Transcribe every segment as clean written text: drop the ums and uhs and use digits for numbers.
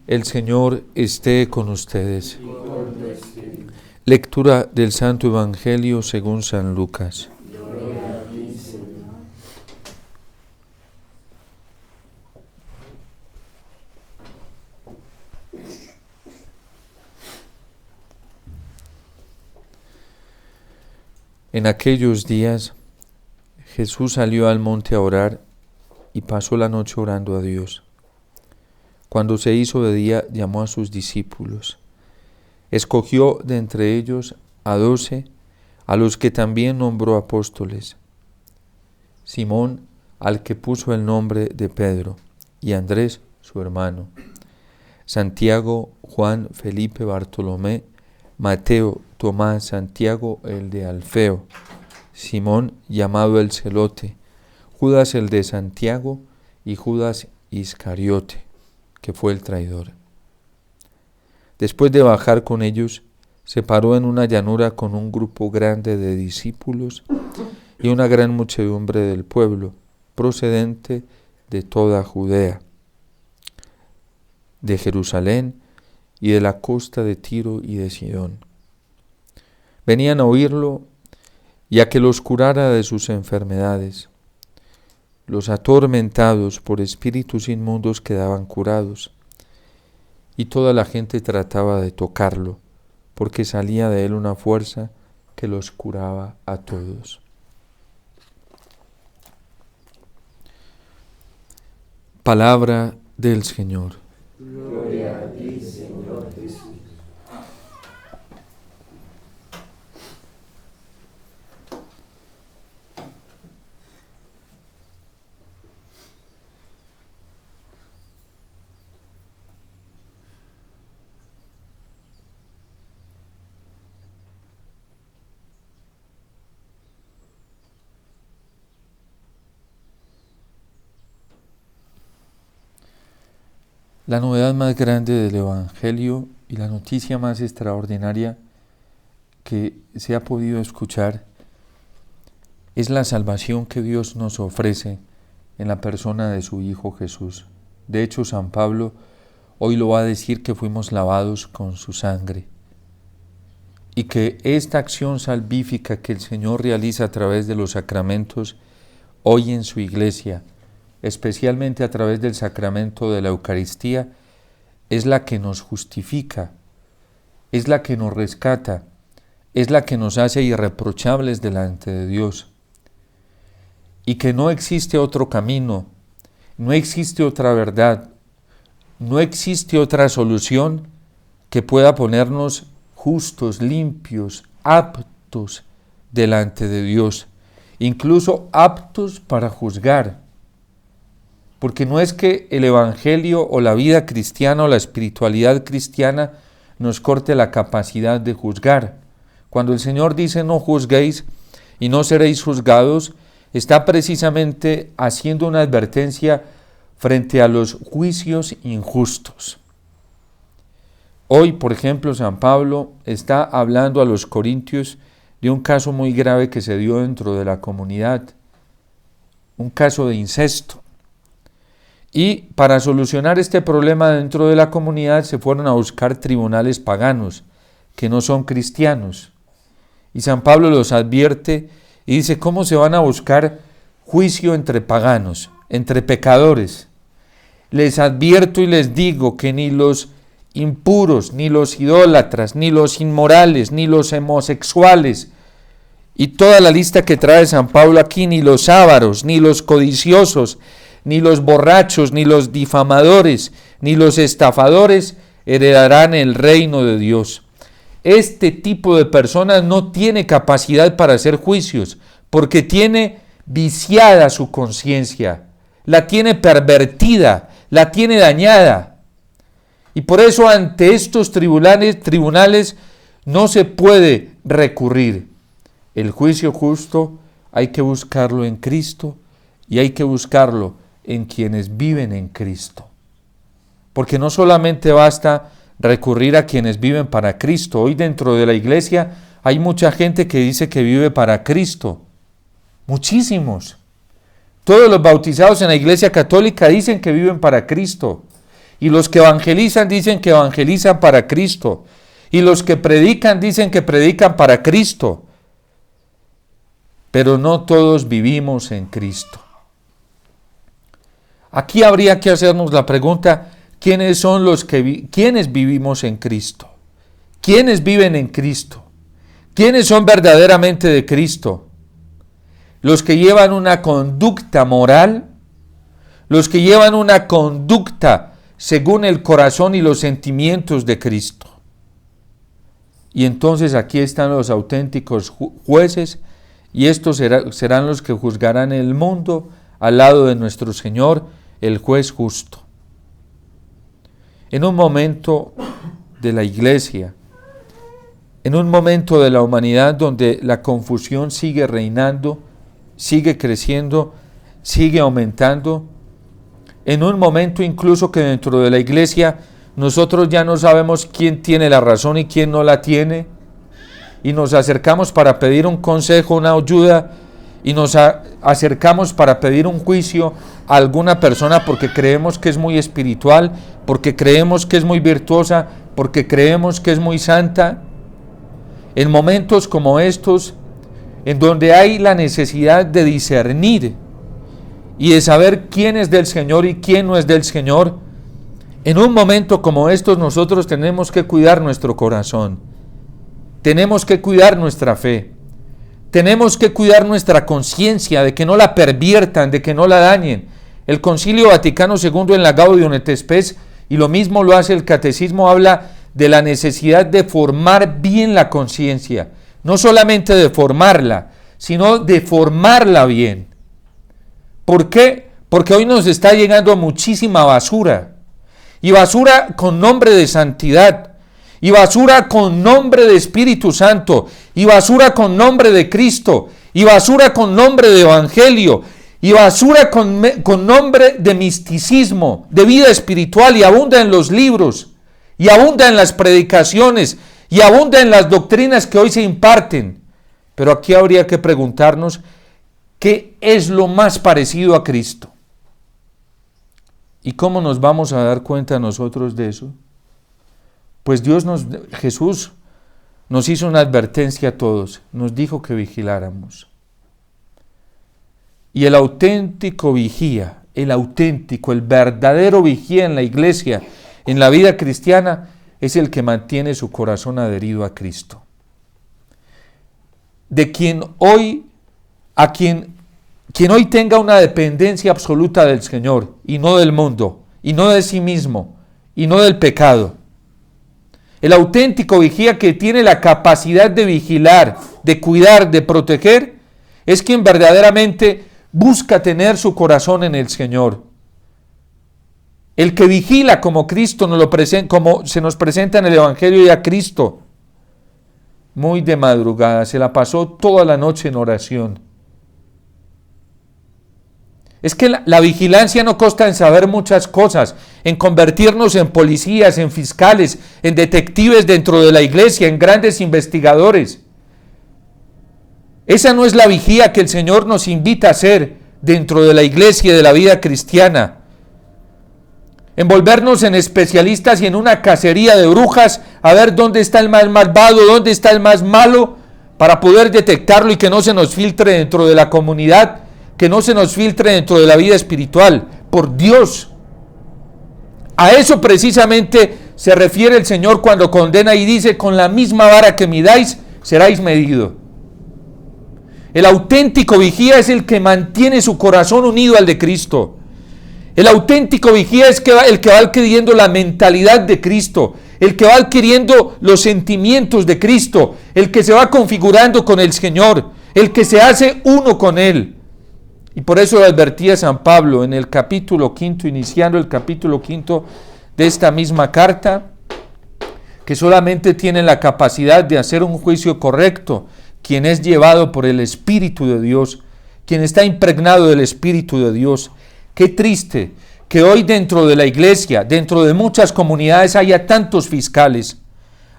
El Señor esté con ustedes. Lectura del Santo Evangelio según San Lucas. En aquellos días Jesús salió al monte a orar y pasó la noche orando a Dios. Cuando se hizo de día, llamó a sus discípulos. Escogió de entre ellos a 12, a los que también nombró apóstoles: Simón, al que puso el nombre de Pedro, y Andrés, su hermano; Santiago, Juan, Felipe, Bartolomé, Mateo, Tomás, Santiago el de Alfeo, Simón llamado el Celote, Judas el de Santiago y Judas Iscariote, que fue el traidor. Después de bajar con ellos, se paró en una llanura con un grupo grande de discípulos y una gran muchedumbre del pueblo, procedente de toda Judea, de Jerusalén y de la costa de Tiro y de Sidón. Venían a oírlo y a que los curara de sus enfermedades. Los atormentados por espíritus inmundos quedaban curados, y toda la gente trataba de tocarlo, porque salía de él una fuerza que los curaba a todos. Palabra del Señor. Gloria a ti, Señor Jesús. La novedad más grande del Evangelio y la noticia más extraordinaria que se ha podido escuchar es la salvación que Dios nos ofrece en la persona de su Hijo Jesús. De hecho, San Pablo hoy lo va a decir, que fuimos lavados con su sangre, y que esta acción salvífica que el Señor realiza a través de los sacramentos hoy en su Iglesia, especialmente a través del sacramento de la Eucaristía, es la que nos justifica, es la que nos rescata, es la que nos hace irreprochables delante de Dios. Y que no existe otro camino, no existe otra verdad, no existe otra solución que pueda ponernos justos, limpios, aptos delante de Dios, incluso aptos para juzgar. Porque no es que el Evangelio o la vida cristiana o la espiritualidad cristiana nos corte la capacidad de juzgar. Cuando el Señor dice no juzguéis y no seréis juzgados, está precisamente haciendo una advertencia frente a los juicios injustos. Hoy, por ejemplo, San Pablo está hablando a los corintios de un caso muy grave que se dio dentro de la comunidad, un caso de incesto. Y para solucionar este problema dentro de la comunidad se fueron a buscar tribunales paganos, que no son cristianos. Y San Pablo los advierte y dice: ¿cómo se van a buscar juicio entre paganos, entre pecadores? Les advierto y les digo que ni los impuros, ni los idólatras, ni los inmorales, ni los homosexuales, y toda la lista que trae San Pablo aquí, ni los ávaros, ni los codiciosos, ni los borrachos, ni los difamadores, ni los estafadores heredarán el reino de Dios. Este tipo de personas no tiene capacidad para hacer juicios, porque tiene viciada su conciencia, la tiene pervertida, la tiene dañada. Y por eso ante estos tribunales no se puede recurrir. El juicio justo hay que buscarlo en Cristo, y hay que buscarlo en quienes viven en Cristo. Porque no solamente basta recurrir a quienes viven para Cristo. Hoy dentro de la iglesia hay mucha gente que dice que vive para Cristo. Muchísimos. Todos los bautizados en la Iglesia Católica dicen que viven para Cristo. Y los que evangelizan dicen que evangelizan para Cristo. Y los que predican dicen que predican para Cristo. Pero no todos vivimos en Cristo. Aquí habría que hacernos la pregunta, ¿quiénes son quiénes vivimos en Cristo? ¿Quiénes viven en Cristo? ¿Quiénes son verdaderamente de Cristo? ¿Los que llevan una conducta moral? ¿Los que llevan una conducta según el corazón y los sentimientos de Cristo? Y entonces aquí están los auténticos jueces, y estos serán los que juzgarán el mundo al lado de nuestro Señor, el juez justo. En un momento de la iglesia, en un momento de la humanidad donde la confusión sigue reinando, sigue creciendo, sigue aumentando, en un momento incluso que dentro de la iglesia nosotros ya no sabemos quién tiene la razón y quién no la tiene, y nos acercamos para pedir un consejo, una ayuda, y nos acercamos para pedir un juicio a alguna persona porque creemos que es muy espiritual, porque creemos que es muy virtuosa, porque creemos que es muy santa. En momentos como estos, en donde hay la necesidad de discernir y de saber quién es del Señor y quién no es del Señor, en un momento como estos nosotros tenemos que cuidar nuestro corazón, tenemos que cuidar nuestra fe, tenemos que cuidar nuestra conciencia de que no la perviertan, de que no la dañen. El Concilio Vaticano II en la Gaudium et Spes, y lo mismo lo hace el Catecismo, habla de la necesidad de formar bien la conciencia, no solamente de formarla, sino de formarla bien. ¿Por qué? Porque hoy nos está llegando muchísima basura, y basura con nombre de santidad, y basura con nombre de Espíritu Santo, y basura con nombre de Cristo, y basura con nombre de Evangelio, y basura con nombre de misticismo, de vida espiritual, y abunda en los libros, y abunda en las predicaciones, y abunda en las doctrinas que hoy se imparten. Pero aquí habría que preguntarnos, ¿qué es lo más parecido a Cristo? ¿Y cómo nos vamos a dar cuenta nosotros de eso? Pues Jesús nos hizo una advertencia a todos, nos dijo que vigiláramos. Y el auténtico vigía, el verdadero vigía en la iglesia, en la vida cristiana, es el que mantiene su corazón adherido a Cristo. Quien hoy tenga una dependencia absoluta del Señor, y no del mundo, y no de sí mismo, y no del pecado. El auténtico vigía que tiene la capacidad de vigilar, de cuidar, de proteger, es quien verdaderamente busca tener su corazón en el Señor. El que vigila como Cristo como se nos presenta en el Evangelio, y a Cristo, muy de madrugada, se la pasó toda la noche en oración. Es que la vigilancia no consta en saber muchas cosas, en convertirnos en policías, en fiscales, en detectives dentro de la iglesia, en grandes investigadores. Esa no es la vigía que el Señor nos invita a hacer dentro de la iglesia y de la vida cristiana. Envolvernos en especialistas y en una cacería de brujas, a ver dónde está el más malvado, dónde está el más malo, para poder detectarlo y que no se nos filtre dentro de la comunidad, que no se nos filtre dentro de la vida espiritual. Por Dios, a eso precisamente se refiere el Señor cuando condena y dice: con la misma vara que midáis, seráis medido. El auténtico vigía es el que mantiene su corazón unido al de Cristo. El auténtico vigía es el que va adquiriendo la mentalidad de Cristo, el que va adquiriendo los sentimientos de Cristo, el que se va configurando con el Señor, el que se hace uno con Él. Y por eso lo advertía San Pablo en el capítulo 5, iniciando el capítulo 5 de esta misma carta, que solamente tiene la capacidad de hacer un juicio correcto quien es llevado por el Espíritu de Dios, quien está impregnado del Espíritu de Dios. Qué triste que hoy dentro de la iglesia, dentro de muchas comunidades, haya tantos fiscales,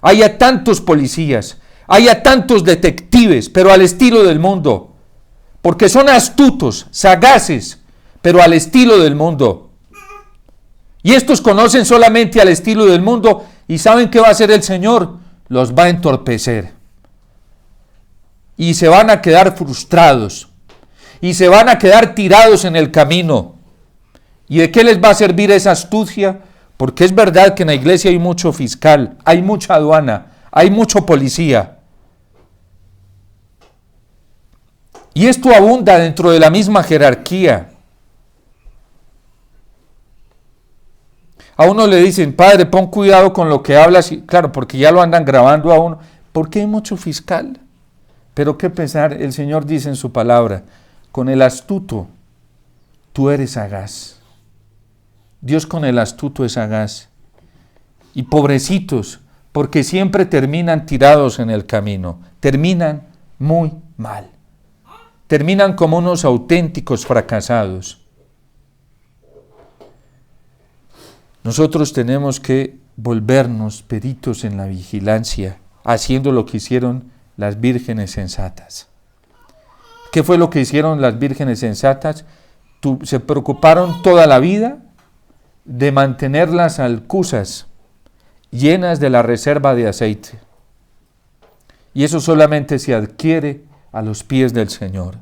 haya tantos policías, haya tantos detectives, pero al estilo del mundo, porque son astutos, sagaces, pero al estilo del mundo. Y estos conocen solamente al estilo del mundo y saben qué va a hacer el Señor. Los va a entorpecer. Y se van a quedar frustrados. Y se van a quedar tirados en el camino. ¿Y de qué les va a servir esa astucia? Porque es verdad que en la iglesia hay mucho fiscal, hay mucha aduana, hay mucho policía. Y esto abunda dentro de la misma jerarquía. A uno le dicen, padre, pon cuidado con lo que hablas. Y, claro, porque ya lo andan grabando a uno. Porque hay mucho fiscal. Pero qué pesar, el Señor dice en su palabra, con el astuto tú eres sagaz. Dios con el astuto es sagaz. Y pobrecitos, porque siempre terminan tirados en el camino. Terminan muy mal. Terminan como unos auténticos fracasados. Nosotros tenemos que volvernos peritos en la vigilancia, haciendo lo que hicieron las vírgenes sensatas. ¿Qué fue lo que hicieron las vírgenes sensatas? Se preocuparon toda la vida de mantener las alcuzas llenas de la reserva de aceite. Y eso solamente se adquiere a los pies del Señor.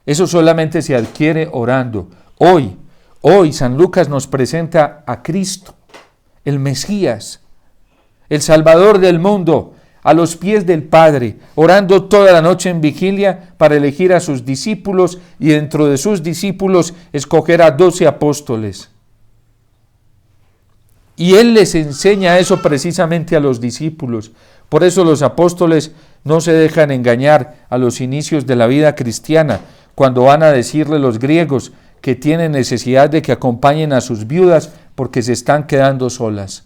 Eso solamente se adquiere orando. Hoy San Lucas nos presenta a Cristo, el Mesías, el Salvador del mundo, a los pies del Padre, orando toda la noche en vigilia para elegir a sus discípulos y dentro de sus discípulos escoger a 12 apóstoles. Y Él les enseña eso precisamente a los discípulos. Por eso los apóstoles no se dejan engañar a los inicios de la vida cristiana, cuando van a decirle los griegos que tienen necesidad de que acompañen a sus viudas porque se están quedando solas.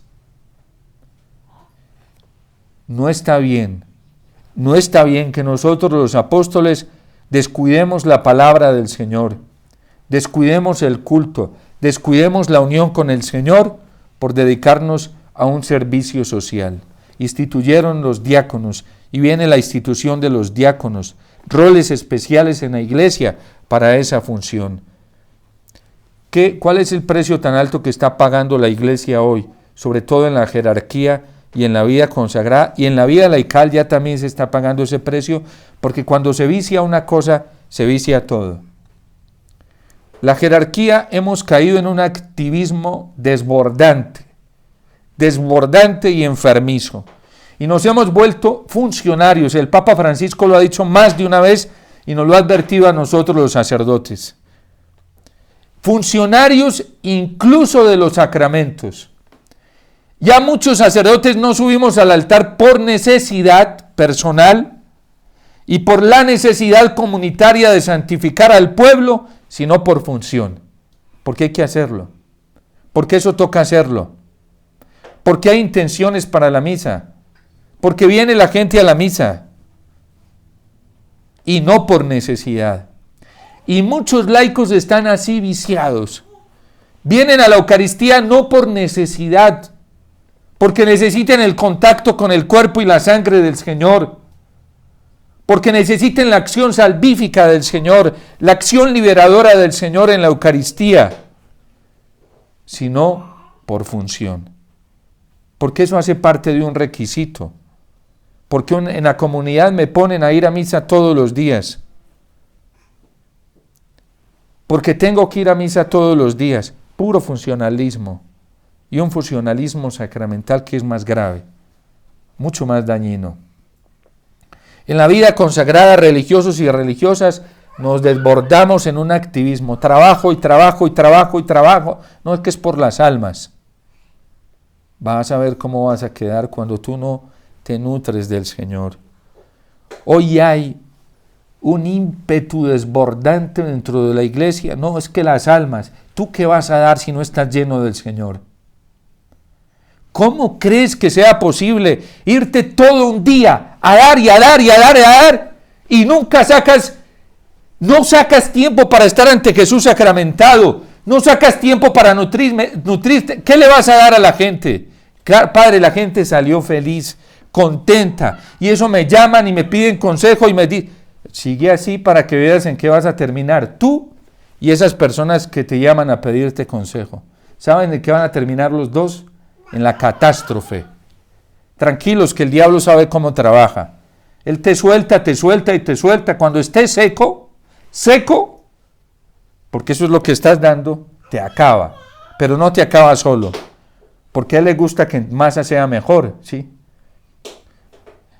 No está bien que nosotros los apóstoles descuidemos la palabra del Señor, descuidemos el culto, descuidemos la unión con el Señor por dedicarnos a un servicio social. Instituyeron los diáconos y viene la institución de los diáconos, roles especiales en la iglesia para esa función. ¿Cuál es el precio tan alto que está pagando la iglesia hoy? Sobre todo en la jerarquía y en la vida consagrada y en la vida laical ya también se está pagando ese precio, porque cuando se vicia una cosa, se vicia todo. La jerarquía hemos caído en un activismo desbordante y enfermizo. Y nos hemos vuelto funcionarios. El Papa Francisco lo ha dicho más de una vez y nos lo ha advertido a nosotros los sacerdotes. Funcionarios incluso de los sacramentos. Ya muchos sacerdotes no subimos al altar por necesidad personal y por la necesidad comunitaria de santificar al pueblo, sino por función. Porque hay que hacerlo. Porque eso toca hacerlo. Porque hay intenciones para la misa. Porque viene la gente a la misa. Y no por necesidad. Y muchos laicos están así viciados. Vienen a la Eucaristía no por necesidad, porque necesiten el contacto con el cuerpo y la sangre del Señor, porque necesiten la acción salvífica del Señor, la acción liberadora del Señor en la Eucaristía, sino por función. Porque eso hace parte de un requisito. Porque en la comunidad me ponen a ir a misa todos los días. Porque tengo que ir a misa todos los días. Puro funcionalismo. Y un funcionalismo sacramental que es más grave, mucho más dañino. En la vida consagrada, religiosos y religiosas, nos desbordamos en un activismo. Trabajo y trabajo y trabajo y trabajo. No, es que es por las almas. Vas a ver cómo vas a quedar cuando tú no te nutres del Señor. Hoy hay un ímpetu desbordante dentro de la iglesia. No, es que las almas, ¿tú qué vas a dar si no estás lleno del Señor? ¿Cómo crees que sea posible irte todo un día a dar y a dar y a dar y a dar y no sacas tiempo para estar ante Jesús sacramentado? No sacas tiempo para nutrirte. ¿Qué le vas a dar a la gente? Claro, Padre, la gente salió feliz, contenta, y eso me llaman y me piden consejo y me dicen, sigue así para que veas en qué vas a terminar tú y esas personas que te llaman a pedirte consejo. ¿saben de qué van a terminar los dos? En la catástrofe. Tranquilos, que el diablo sabe cómo trabaja. Él te suelta y te suelta. Cuando estés seco, porque eso es lo que estás dando, te acaba. Pero no te acaba solo, porque a él le gusta que masa sea mejor, ¿sí?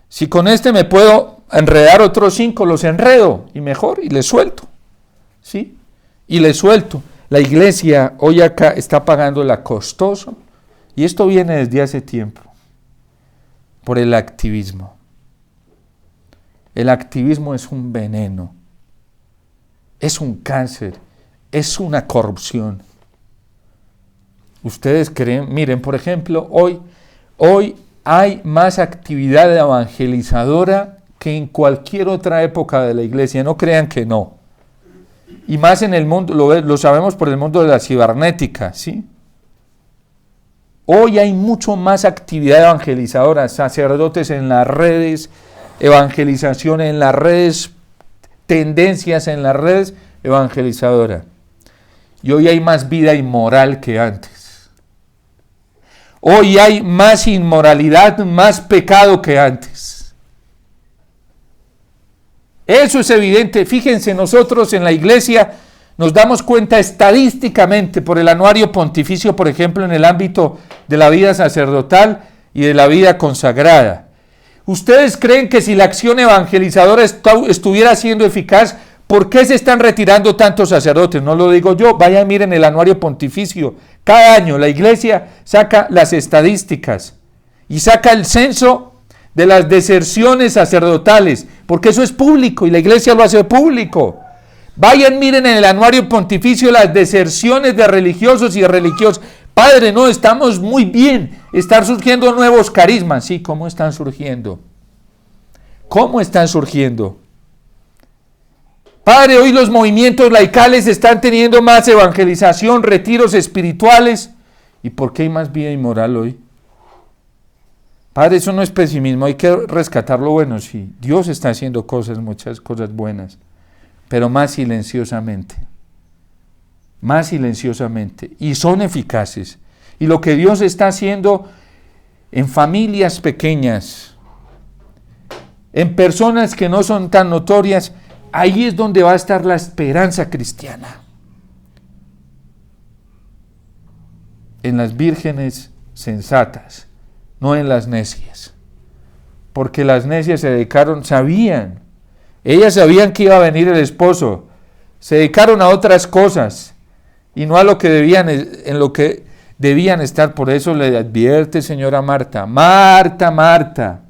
Si con este me puedo enredar otros 5, los enredo y mejor, y les suelto, ¿sí? Y les suelto. La iglesia hoy acá está pagando la costoso, y esto viene desde hace tiempo, por el activismo. El activismo es un veneno, es un cáncer, es una corrupción. Ustedes creen, miren, por ejemplo, hoy hay más actividad evangelizadora que en cualquier otra época de la iglesia, no crean que no. Y más en el mundo, lo sabemos por el mundo de la cibernética, ¿sí? Hoy hay mucho más actividad evangelizadora, sacerdotes en las redes, evangelización en las redes, tendencias en las redes, evangelizadora. Y hoy hay más vida inmoral que antes. Hoy hay más inmoralidad, más pecado que antes. Eso es evidente. Fíjense, nosotros en la iglesia nos damos cuenta estadísticamente por el anuario pontificio, por ejemplo, en el ámbito de la vida sacerdotal y de la vida consagrada. ¿Ustedes creen que si la acción evangelizadora estuviera siendo eficaz, por qué se están retirando tantos sacerdotes? No lo digo yo, vayan, miren el anuario pontificio. Cada año la iglesia saca las estadísticas y saca el censo de las deserciones sacerdotales, porque eso es público y la iglesia lo hace público. Vayan, miren en el anuario pontificio las deserciones de religiosos y de religiosas. Padre, no, estamos muy bien, están surgiendo nuevos carismas. Sí, ¿cómo están surgiendo? ¿Cómo están surgiendo? Padre, hoy los movimientos laicales están teniendo más evangelización, retiros espirituales. ¿Y por qué hay más vida inmoral hoy? Padre, eso no es pesimismo, hay que rescatar lo bueno. Sí, Dios está haciendo muchas cosas buenas, pero más silenciosamente. Más silenciosamente, y son eficaces. Y lo que Dios está haciendo en familias pequeñas, en personas que no son tan notorias, ahí es donde va a estar la esperanza cristiana. En las vírgenes sensatas, no en las necias. Porque las necias se dedicaron, ellas sabían que iba a venir el esposo, se dedicaron a otras cosas, y no a lo que en lo que debían estar. Por eso le advierte, señora Marta, Marta.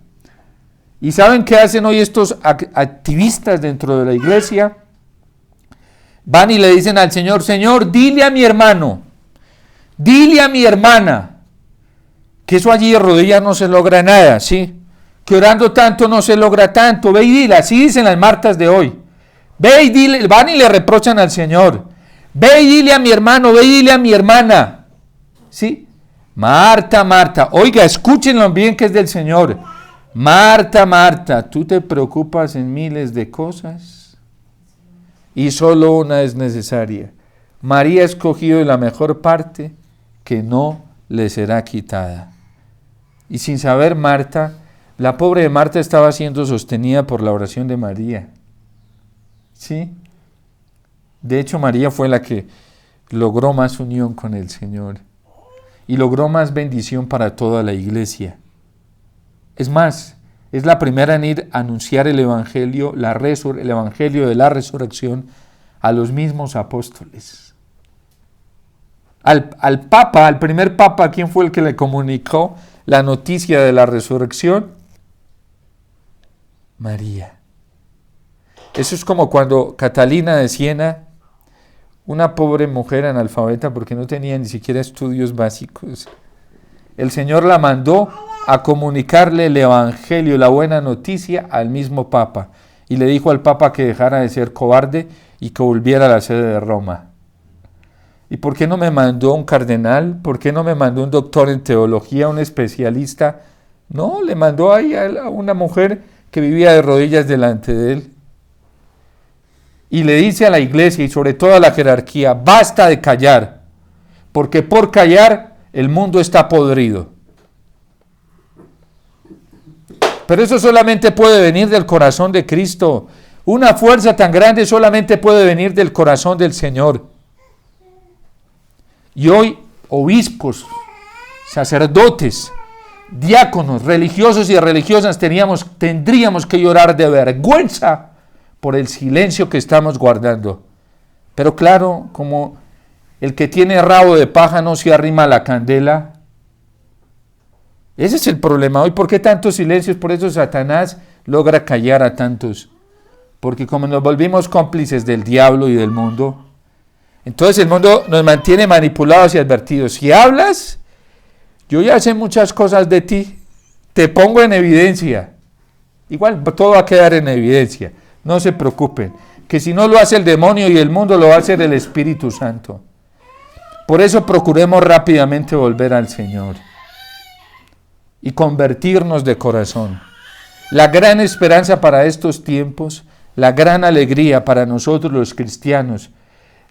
¿Y saben qué hacen hoy estos activistas dentro de la iglesia? Van y le dicen al Señor, Señor, dile a mi hermano, dile a mi hermana, que eso allí de rodillas no se logra nada, ¿sí? Que orando tanto no se logra tanto. Ve y dile, así dicen las Martas de hoy. Ve y dile, van y le reprochan al Señor. Ve y dile a mi hermano, ve y dile a mi hermana. ¿Sí? Marta, oiga, escúchenlo bien que es del Señor. Marta, tú te preocupas en miles de cosas y solo una es necesaria. María ha escogido la mejor parte que no le será quitada. Y sin saber Marta, la pobre de Marta estaba siendo sostenida por la oración de María. ¿Sí? De hecho, María fue la que logró más unión con el Señor y logró más bendición para toda la iglesia. Es más, es la primera en ir a anunciar el Evangelio, el Evangelio de la resurrección a los mismos apóstoles. Al Papa, al primer Papa, ¿quién fue el que le comunicó la noticia de la resurrección? María. Eso es como cuando Catalina de Siena, una pobre mujer analfabeta porque no tenía ni siquiera estudios básicos, el Señor la mandó a comunicarle el Evangelio, la buena noticia al mismo Papa, y le dijo al Papa que dejara de ser cobarde y que volviera a la sede de Roma. ¿Y por qué no me mandó un cardenal? ¿Por qué no me mandó un doctor en teología, un especialista? No, le mandó ahí a una mujer que vivía de rodillas delante de él. Y le dice a la iglesia y sobre todo a la jerarquía, basta de callar, porque por callar el mundo está podrido. Pero eso solamente puede venir del corazón de Cristo. Una fuerza tan grande solamente puede venir del corazón del Señor. Y hoy, obispos, sacerdotes, diáconos, religiosos y religiosas, tendríamos que llorar de vergüenza por el silencio que estamos guardando. Pero claro, como el que tiene rabo de paja no se arrima a la candela, ese es el problema hoy. ¿Por qué tantos silencios? Por eso Satanás logra callar a tantos. Porque como nos volvimos cómplices del diablo y del mundo, entonces el mundo nos mantiene manipulados y advertidos. Si hablas, yo ya sé muchas cosas de ti, te pongo en evidencia. Igual todo va a quedar en evidencia. No se preocupen, que si no lo hace el demonio y el mundo, lo va a hacer el Espíritu Santo. Por eso procuremos rápidamente volver al Señor y convertirnos de corazón. La gran esperanza para estos tiempos, la gran alegría para nosotros los cristianos,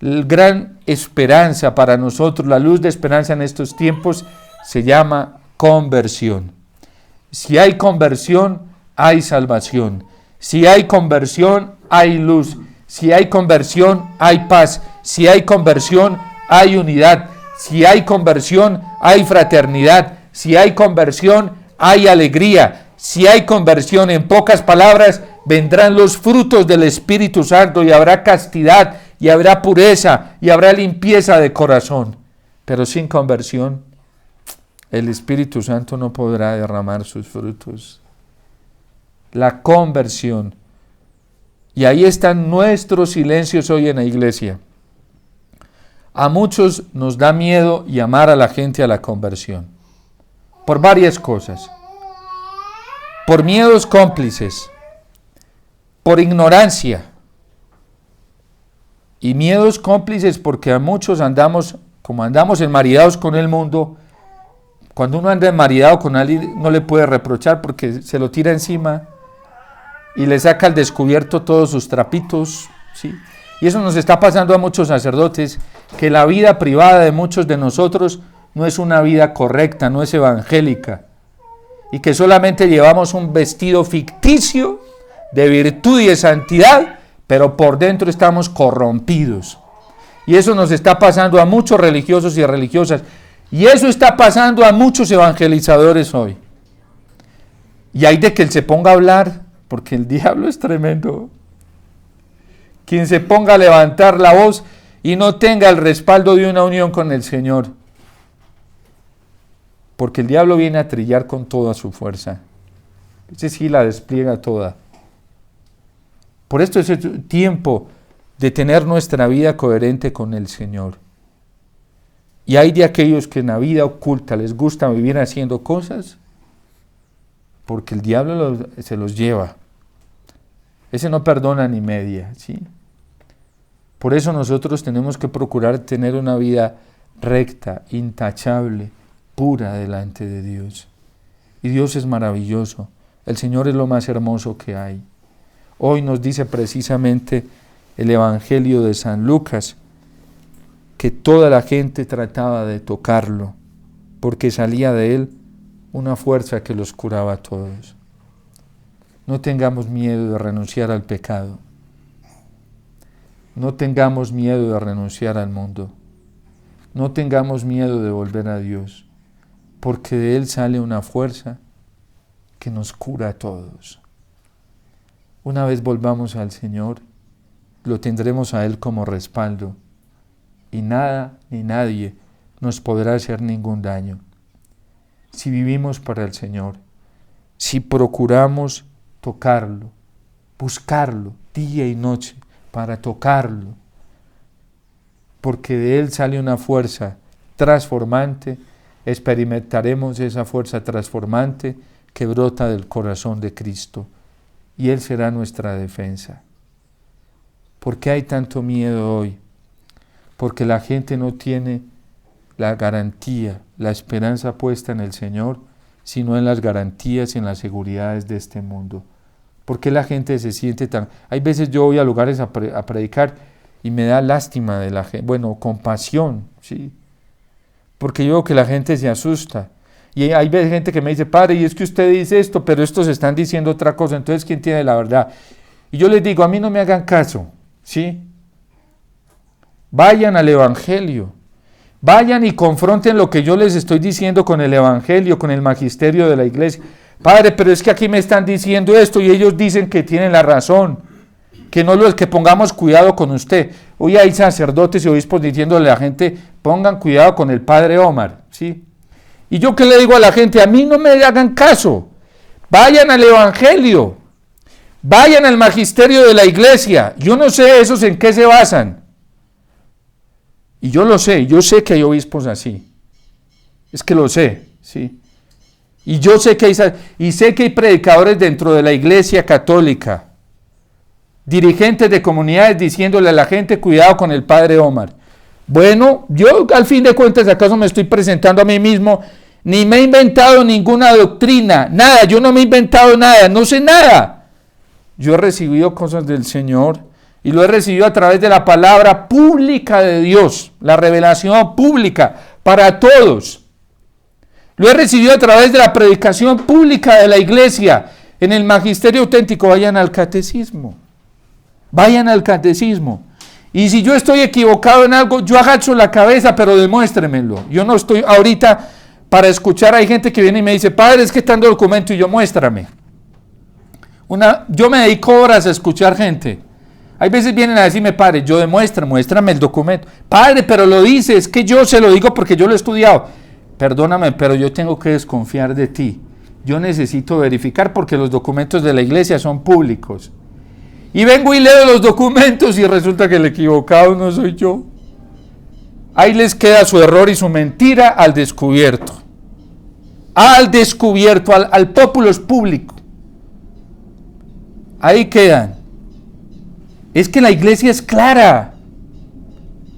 la gran esperanza para nosotros, la luz de esperanza en estos tiempos, se llama conversión. Si hay conversión, hay salvación. Si hay conversión, hay luz. Si hay conversión, hay paz. Si hay conversión, hay unidad. Si hay conversión, hay fraternidad. Si hay conversión, hay alegría. Si hay conversión, en pocas palabras, vendrán los frutos del Espíritu Santo y habrá castidad, y habrá pureza, y habrá limpieza de corazón. Pero sin conversión, el Espíritu Santo no podrá derramar sus frutos. La conversión. Y ahí están nuestros silencios hoy en la iglesia. A muchos nos da miedo llamar a la gente a la conversión. Por varias cosas. Por miedos cómplices. Por ignorancia. Y miedos cómplices porque a muchos andamos, como andamos enmaridados con el mundo. Cuando uno anda enmaridado con alguien, no le puede reprochar porque se lo tira encima y le saca al descubierto todos sus trapitos, ¿sí? Y eso nos está pasando a muchos sacerdotes, que la vida privada de muchos de nosotros no es una vida correcta, no es evangélica, y que solamente llevamos un vestido ficticio de virtud y de santidad, pero por dentro estamos corrompidos. Y eso nos está pasando a muchos religiosos y religiosas, y eso está pasando a muchos evangelizadores hoy. Y hay de que él se ponga a hablar, porque el diablo es tremendo. Quien se ponga a levantar la voz y no tenga el respaldo de una unión con el Señor. Porque el diablo viene a trillar con toda su fuerza. Ese sí la despliega toda. Por esto es el tiempo de tener nuestra vida coherente con el Señor. Y hay de aquellos que en la vida oculta les gusta vivir haciendo cosas porque el diablo se los lleva. Ese no perdona ni media, ¿sí? Por eso nosotros tenemos que procurar tener una vida recta, intachable, pura delante de Dios. Y Dios es maravilloso. El Señor es lo más hermoso que hay. Hoy nos dice precisamente el Evangelio de San Lucas que toda la gente trataba de tocarlo, porque salía de él una fuerza que los curaba a todos. No tengamos miedo de renunciar al pecado. No tengamos miedo de renunciar al mundo. No tengamos miedo de volver a Dios, porque de él sale una fuerza que nos cura a todos. Una vez volvamos al Señor, lo tendremos a Él como respaldo, y nada ni nadie nos podrá hacer ningún daño. Si vivimos para el Señor, si procuramos tocarlo, buscarlo día y noche para tocarlo, porque de Él sale una fuerza transformante, experimentaremos esa fuerza transformante que brota del corazón de Cristo, y Él será nuestra defensa. ¿Por qué hay tanto miedo hoy? Porque la gente no tiene la garantía, la esperanza puesta en el Señor, sino en las garantías y en las seguridades de este mundo. ¿Por qué la gente se siente tan...? Hay veces yo voy a lugares a predicar y me da lástima de la gente, bueno, compasión, ¿sí? porque yo veo que la gente se asusta. Y hay veces gente que me dice, padre, y es que usted dice esto, pero estos están diciendo otra cosa, entonces ¿quién tiene la verdad? Y yo les digo, a mí no me hagan caso, ¿sí? Vayan al Evangelio, vayan y confronten lo que yo les estoy diciendo con el Evangelio, con el magisterio de la iglesia. Padre, pero es que aquí me están diciendo esto y ellos dicen que tienen la razón, que no los que pongamos cuidado con usted. Hoy hay sacerdotes y obispos diciéndole a la gente, pongan cuidado con el padre Omar, ¿sí? Y yo qué le digo a la gente, a mí no me hagan caso, vayan al Evangelio, vayan al magisterio de la iglesia. Yo no sé esos en qué se basan. Y yo sé que hay obispos así. Es que lo sé, ¿sí? Y yo sé que hay predicadores dentro de la iglesia católica, dirigentes de comunidades diciéndole a la gente, cuidado con el padre Omar. Bueno, yo al fin de cuentas, ¿acaso me estoy presentando a mí mismo? Ni me he inventado ninguna doctrina, nada, yo no me he inventado nada, no sé nada. Yo he recibido cosas del Señor y lo he recibido a través de la palabra pública de Dios, la revelación pública para todos. Lo he recibido a través de la predicación pública de la iglesia, en el magisterio auténtico. Vayan al catecismo, vayan al catecismo. Y si yo estoy equivocado en algo, yo agacho la cabeza, pero demuéstremelo. Yo no estoy ahorita para escuchar. Hay gente que viene y me dice, padre, es que está en documento, y yo, muéstrame. Yo me dedico horas a escuchar gente. Hay veces vienen a decirme, padre, yo muéstrame el documento. Padre, pero lo dice, es que yo se lo digo porque yo lo he estudiado. Perdóname, pero yo tengo que desconfiar de ti. Yo necesito verificar porque los documentos de la iglesia son públicos. Y vengo y leo los documentos y resulta que el equivocado no soy yo. Ahí les queda su error y su mentira al descubierto. Al descubierto, al populus público. Ahí quedan. Es que la iglesia es clara.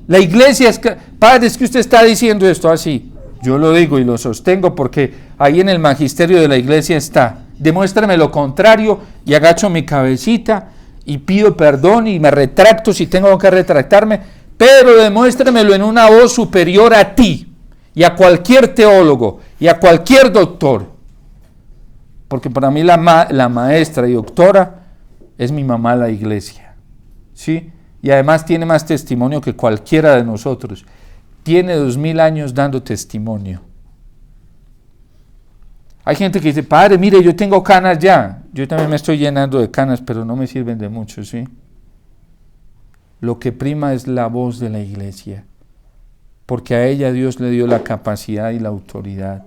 La iglesia es clara. Padre, es que usted está diciendo esto así. Yo lo digo y lo sostengo porque ahí en el magisterio de la iglesia está. Demuéstrame lo contrario y agacho mi cabecita y pido perdón y me retracto si tengo que retractarme, pero demuéstremelo en una voz superior a ti y a cualquier teólogo y a cualquier doctor. Porque para mí la maestra y doctora es mi mamá la iglesia, ¿sí? Y además tiene más testimonio que cualquiera de nosotros. Tiene 2000 años dando testimonio. Hay gente que dice, padre, mire, yo tengo canas ya. Yo también me estoy llenando de canas, pero no me sirven de mucho, ¿sí? Lo que prima es la voz de la iglesia, porque a ella Dios le dio la capacidad y la autoridad.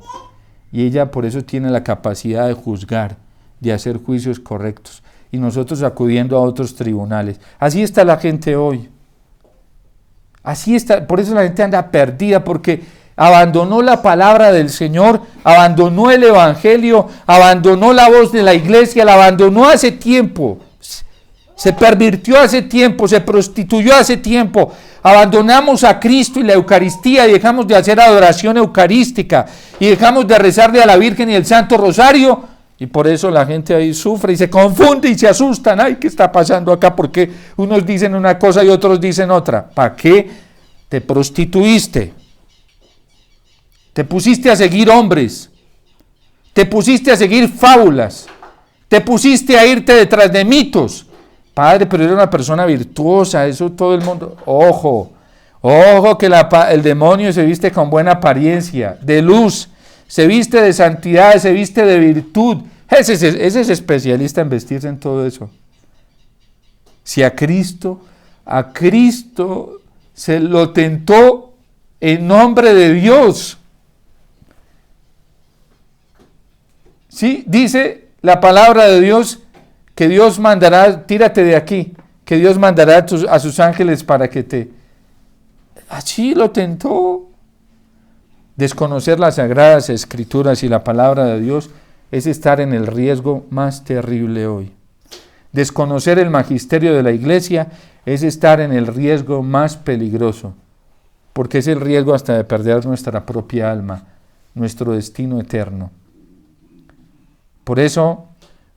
Y ella por eso tiene la capacidad de juzgar, de hacer juicios correctos. Y nosotros acudiendo a otros tribunales. Así está la gente hoy. Así está, por eso la gente anda perdida, porque abandonó la palabra del Señor, abandonó el Evangelio, abandonó la voz de la iglesia, la abandonó hace tiempo, se pervirtió hace tiempo, se prostituyó hace tiempo, abandonamos a Cristo y la Eucaristía y dejamos de hacer adoración eucarística y dejamos de rezarle a la Virgen y el Santo Rosario, y por eso la gente ahí sufre y se confunde y se asustan. Ay, ¿qué está pasando acá? Porque unos dicen una cosa y otros dicen otra. ¿Para qué te prostituiste? Te pusiste a seguir hombres, te pusiste a seguir fábulas, te pusiste a irte detrás de mitos. Padre, pero era una persona virtuosa, eso todo el mundo. Ojo que el demonio se viste con buena apariencia, de luz, se viste de santidad, se viste de virtud. Ese es especialista en vestirse en todo eso. Si a Cristo se lo tentó en nombre de Dios. Sí, dice la palabra de Dios que Dios mandará, tírate de aquí, que Dios mandará a sus ángeles para que te... Así lo tentó. Desconocer las sagradas escrituras y la palabra de Dios es estar en el riesgo más terrible hoy. Desconocer el magisterio de la iglesia es estar en el riesgo más peligroso, porque es el riesgo hasta de perder nuestra propia alma, nuestro destino eterno. Por eso,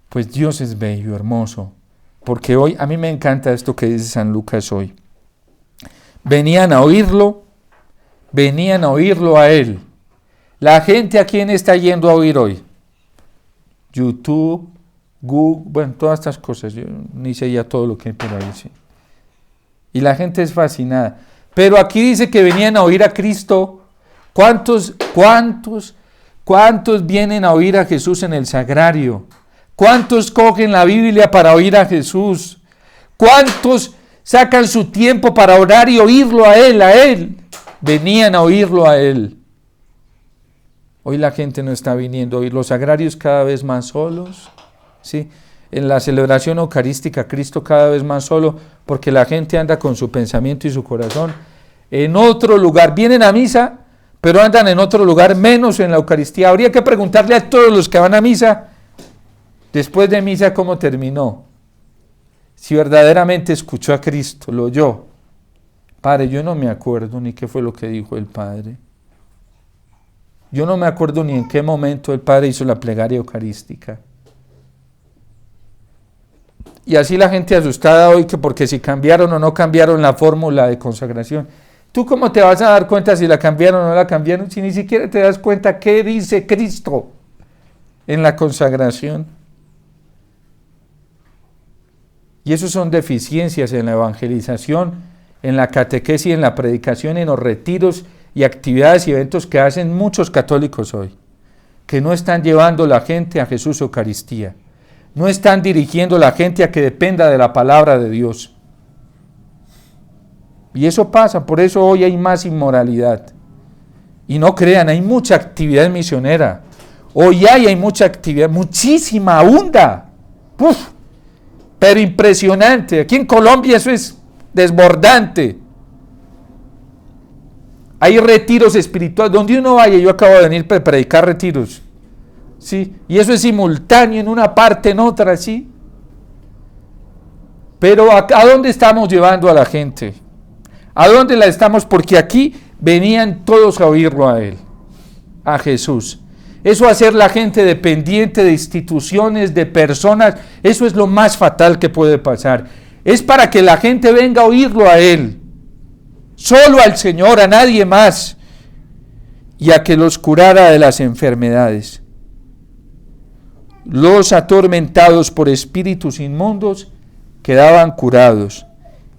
pues Dios es bello, hermoso, porque hoy, a mí me encanta esto que dice San Lucas hoy. Venían a oírlo, venían a oírlo a él. La gente, ¿a quién está yendo a oír hoy? YouTube, Google, bueno, todas estas cosas. Yo ni sé ya todo lo que hay por ahí, sí. Y la gente es fascinada. Pero aquí dice que venían a oír a Cristo. ¿Cuántos vienen a oír a Jesús en el sagrario? ¿Cuántos cogen la Biblia para oír a Jesús? ¿Cuántos sacan su tiempo para orar y oírlo a Él, a Él? Venían a oírlo a Él. Hoy la gente no está viniendo a oír. Los sagrarios cada vez más solos, ¿sí? En la celebración eucarística, Cristo cada vez más solo, porque la gente anda con su pensamiento y su corazón en otro lugar. Vienen a misa, pero andan en otro lugar, menos en la Eucaristía. Habría que preguntarle a todos los que van a misa, después de misa, cómo terminó. Si verdaderamente escuchó a Cristo, lo oyó. Padre, yo no me acuerdo ni qué fue lo que dijo el Padre. Yo no me acuerdo ni en qué momento el Padre hizo la plegaria eucarística. Y así la gente asustada hoy, que porque si cambiaron o no cambiaron la fórmula de consagración. ¿Tú cómo te vas a dar cuenta si la cambiaron o no la cambiaron? Si ni siquiera te das cuenta qué dice Cristo en la consagración. Y eso son deficiencias en la evangelización, en la catequesis, en la predicación, en los retiros y actividades y eventos que hacen muchos católicos hoy, que no están llevando la gente a Jesús Eucaristía, no están dirigiendo la gente a que dependa de la palabra de Dios. Y eso pasa, por eso hoy hay más inmoralidad. Y no crean, hay mucha actividad misionera. Hoy hay mucha actividad, muchísima, abunda. ¡Uf! Pero impresionante. Aquí en Colombia eso es desbordante. Hay retiros espirituales. Donde uno vaya, yo acabo de venir para predicar retiros. ¿Sí? Y eso es simultáneo en una parte, en otra, ¿sí? Pero ¿a dónde estamos llevando a la gente? ¿A dónde la estamos? Porque aquí venían todos a oírlo a Él, a Jesús. Eso hacer la gente dependiente de instituciones, de personas, eso es lo más fatal que puede pasar. Es para que la gente venga a oírlo a Él, solo al Señor, a nadie más, y a que los curara de las enfermedades. Los atormentados por espíritus inmundos quedaban curados,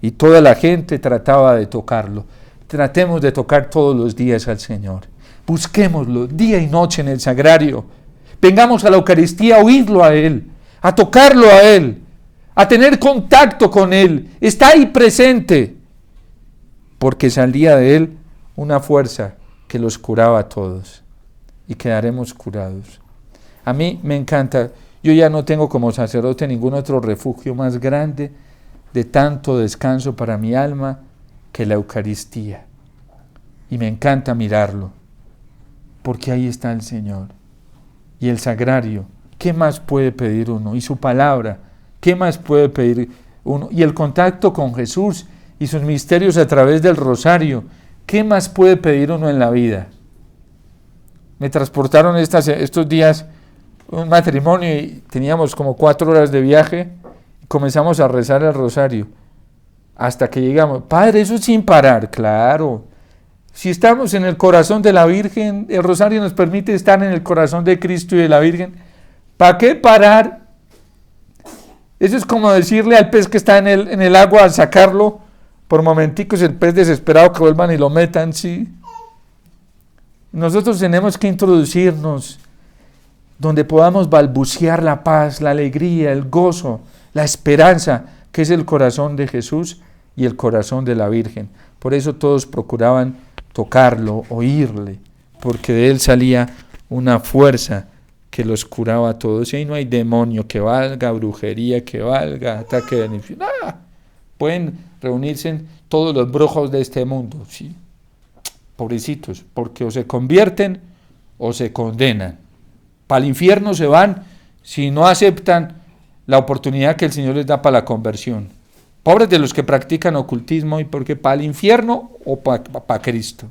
y toda la gente trataba de tocarlo. Tratemos de tocar todos los días al Señor. Busquémoslo día y noche en el sagrario. Vengamos a la Eucaristía a oírlo a Él, a tocarlo a Él, a tener contacto con Él. Está ahí presente, porque salía de Él una fuerza que los curaba a todos y quedaremos curados. A mí me encanta, yo ya no tengo como sacerdote ningún otro refugio más grande de tanto descanso para mi alma que la Eucaristía. Y me encanta mirarlo, porque ahí está el Señor. Y el sagrario, ¿qué más puede pedir uno? Y su palabra, ¿qué más puede pedir uno? Y el contacto con Jesús y sus misterios a través del rosario, ¿qué más puede pedir uno en la vida? Me transportaron estos días un matrimonio y teníamos como 4 horas de viaje y comenzamos a rezar el rosario hasta que llegamos. Padre, eso sin parar, claro. Si estamos en el corazón de la Virgen, el rosario nos permite estar en el corazón de Cristo y de la Virgen. ¿Para qué parar? Eso es como decirle al pez que está en el agua, sacarlo por momenticos, el pez desesperado que vuelvan y lo metan, ¿sí? Nosotros tenemos que introducirnos donde podamos balbucear la paz, la alegría, el gozo, la esperanza, que es el corazón de Jesús y el corazón de la Virgen. Por eso todos procuraban tocarlo, oírle, porque de él salía una fuerza que los curaba a todos. Y ahí no hay demonio que valga, brujería que valga, ataque del infierno. Pueden reunirse todos los brujos de este mundo, ¿sí? Pobrecitos, porque o se convierten o se condenan. Para el infierno se van si no aceptan la oportunidad que el Señor les da para la conversión. Pobres de los que practican ocultismo, y porque para el infierno o para Cristo.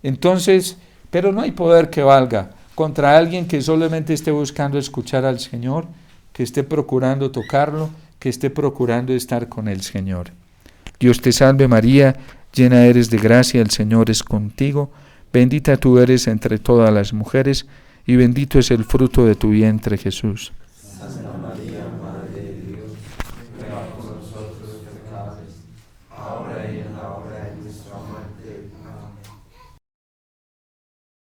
Entonces, pero no hay poder que valga contra alguien que solamente esté buscando escuchar al Señor, que esté procurando tocarlo, que esté procurando estar con el Señor. Dios te salve María, Llena eres de gracia, el Señor es contigo. Bendita tú eres entre todas las mujeres, y bendito es el fruto de tu vientre, Jesús.